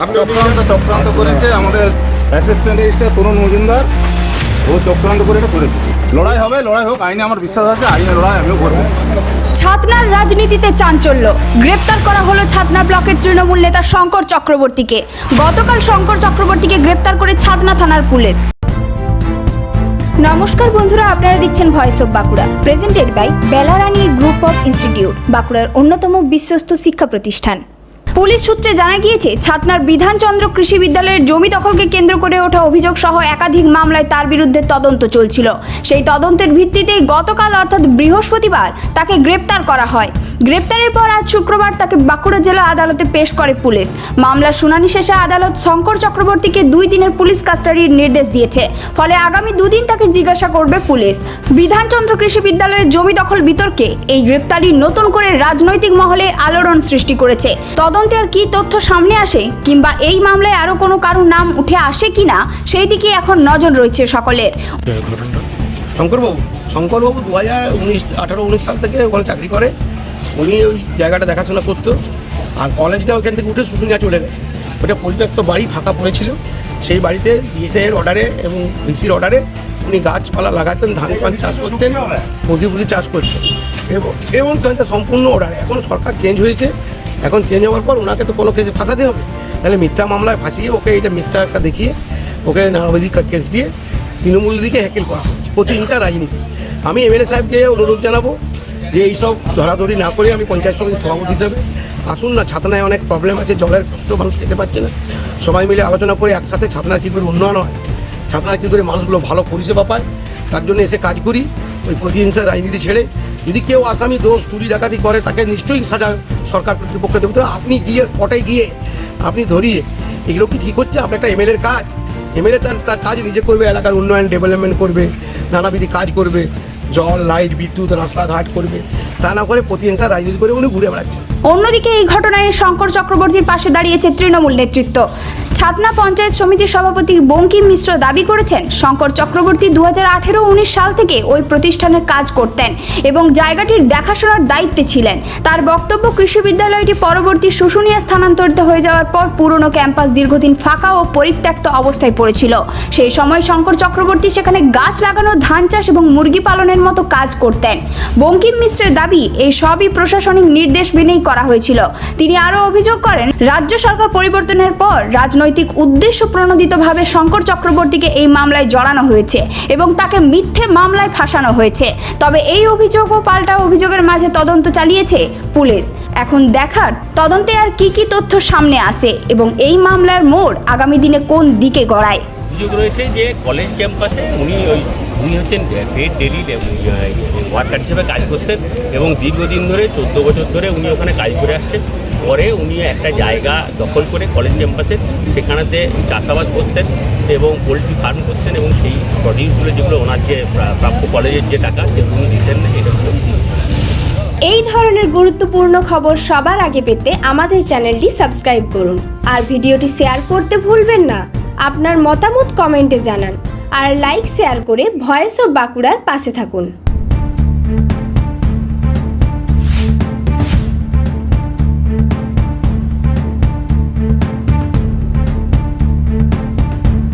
চক্রান্ত করেছে আমাদের অ্যাসিস্ট্যান্ট রেজিস্ট্রার তরুণ মজুমদার। ও চক্রান্ত করে এটা করেছে। লড়াই হবে, লড়াই হোক, আইনে আমার বিশ্বাস আছে, আইনের লড়াই আমিও করবো। ছাতনার রাজনীতিতে চাঞ্চল্য, গ্রেপ্তার করা হলো ছাতনা ব্লকের তৃণমূল নেতা শঙ্কর চক্রবর্তীকে। গতকাল শঙ্কর চক্রবর্তীকে গ্রেপ্তার করে ছাতনা থানার পুলিশ। নমস্কার বন্ধুরা, আপনারা দেখছেন voice of Bankura, presented by Belarani group of institute, বাঁকুড়ার অন্যতম বিশ্বস্ত শিক্ষা প্রতিষ্ঠান। পুলিশ সূত্রে জানা গিয়েছে, ছাতনার বিধানচন্দ্র কৃষি বিদ্যালয়ের জমি দখলকে কেন্দ্র করে ওঠা অভিযোগ সহ একাধিক মামলায় তার বিরুদ্ধে তদন্ত চলছিল। সেই তদন্তের ভিত্তিতেই গতকাল অর্থাৎ বৃহস্পতিবার তাকে গ্রেপ্তার করা হয়। গ্রেপ্তারের পর আজ শুক্রবার তাকে বাঁকুড়া জেলা আদালতে পেশ করে পুলিশ। মামলার শুনানি শেষে আদালত শঙ্কর চক্রবর্তীকে 2 দিনের পুলিশ কাস্টাডির নির্দেশ দিয়েছে। ফলে আগামী 2 দিন তাকে জিজ্ঞাসা করবে পুলিশ। বিধানচন্দ্র কৃষি বিদ্যালয়ের জমি দখল বিতর্কে এই গ্রেপ্তারি নতুন করে রাজনৈতিক মহলে আলোড়ন সৃষ্টি করেছে। তদন্তে আর কি তথ্য সামনে আসে, কিংবা এই মামলায় আরো কোনো কারোর নাম উঠে আসে কিনা, সেই দিকে এখন নজর রয়েছে সকলের। শঙ্করবাবু 2018-19 সাল থেকে ওখানে চাকরি করে। উনি ওই জায়গাটা দেখাশোনা করতো, আর কলেজটা ওখান থেকে উঠে শুশুনিয়া চলে গেছে। ওটা পরিত্যক্ত বাড়ি ফাঁকা পড়েছিল। সেই বাড়িতে ডিএসআইয়ের অর্ডারে এবং ভিসির অর্ডারে উনি গাছপালা লাগাতেন, ধান পান চাষ করতেন, মুরগি চাষ করতেন, এবং সেটা সম্পূর্ণ অর্ডারে। এখন সরকার চেঞ্জ হয়েছে, এখন চেঞ্জ হওয়ার পর ওনাকে তো কোনো কেসে ফাঁসাতে হবে। তাহলে মিথ্যা মামলায় ফাঁসিয়ে ওকে এটা মিথ্যা একটা দেখিয়ে ওকে নানাবিধি কেস দিয়ে তৃণমূল দিকে হ্যাকেল করা হচ্ছে, প্রতিহিংসা রাজনীতি। আমি এমএলএ সাহেবকে অনুরোধ জানাবো যে এইসব ধরাধরি না করে আমি পঞ্চায়েত সমিতির সভাপতি হিসাবে আসুন না। ছাতনায় অনেক প্রবলেম আছে, জলের কষ্ট মানুষ খেতে পারছে না। সবাই মিলে আলোচনা করে একসাথে ছাতনার কী করে উন্নয়ন হয়, ছাতনার কী করে মানুষগুলো ভালো পরিষেবা পায়, তার জন্য এসে কাজ করি। ওই প্রতিহিংসা রাজনীতি ছেড়ে যদি কেউ আসামি দোষ চুরি ডাকাতি করে তাকে নিশ্চয়ই সাজা সরকার কর্তৃপক্ষ দেবে। তো আপনি গিয়ে স্পটে গিয়ে আপনি ধরিয়ে এগুলো কি ঠিক হচ্ছে? আপনার একটা এমএলএর কাজ, এমএলএ তার কাজ নিজে করবে, এলাকার উন্নয়ন ডেভেলপমেন্ট করবে, নানাবিধি কাজ করবে, জল লাইট বিদ্যুৎ রাস্তাঘাট করবে। তা না করে প্রতিহিংসা রাজনীতি করে উনি ঘুরে বেড়াচ্ছেন। অন্যদিকে এই ঘটনায় শঙ্কর চক্রবর্তীর পাশে দাঁড়িয়েছে তৃণমূল নেতৃত্ব। ছাতনা পঞ্চায়েত সমিতির সভাপতি বঙ্কিম মিশ্র দাবি করেছেন, শঙ্কর চক্রবর্তী 2018-19 সাল থেকে ওই প্রতিষ্ঠানে কাজ করতেন এবং জায়গাটির দেখাশোনার দায়িত্বে ছিলেন। তার বক্তব্য, কৃষি বিদ্যালয়টি পরবর্তী শুশুনিয়া স্থানান্তরিত হয়ে যাওয়ার পর পুরনো ক্যাম্পাস দীর্ঘদিন ফাঁকা ও পরিত্যক্ত অবস্থায় পড়েছিল। সেই সময় শঙ্কর চক্রবর্তী সেখানে গাছ লাগানো, ধান চাষ এবং মুরগি পালনের মতো কাজ করতেন। বঙ্কিম মিশ্রের দাবি, এই সবই প্রশাসনিক নির্দেশ মেনেই করা হয়েছিল। তিনি আরও অভিযোগ করেন, রাজ্য সরকার পরিবর্তনের পর রাজনৈতিক উদ্দেশ্য প্রণোদিতভাবে শঙ্কর চক্রবর্তীকে এই মামলায় জড়ানো হয়েছে এবং তাকে মিথ্যে মামলায় ফাঁসানো হয়েছে। তবে এই অভিযোগ ও পাল্টা অভিযোগের মাঝে তদন্ত চালিয়েছে পুলিশ। এখন দেখার তদন্তে আর কি কি তথ্য সামনে আসে এবং এই মামলার মোড় আগামী দিনে কোন দিকে গড়ায়। অভিযোগ রয়েছে যে কলেজ ক্যাম্পাসে উনি হচ্ছেন গ্রেড ডেলি ওয়ার্কার হিসেবে কাজ করতেন এবং দীর্ঘদিন ধরে 14 বছর ধরে উনি ওখানে কাজ করে আসছেন। পরে উনি একটা জায়গা দখল করে কলেজ ক্যাম্পাসে সেখানেতে চাষাবাদ করতেন এবং পোলট্রি ফার্ম করতেন এবং সেই প্রডিউসগুলো যেগুলো ওনার যে প্রাপ্য কলেজের যে টাকা সেগুলো দিতেন না। এটা এই ধরনের গুরুত্বপূর্ণ খবর সবার আগে পেতে আমাদের চ্যানেলটি সাবস্ক্রাইব করুন আর ভিডিওটি শেয়ার করতে ভুলবেন না। আপনার মতামত কমেন্টে জানান আর লাইক শেয়ার করে ভয়েস অফ বাঁকুড়ার পাশে থাকুন।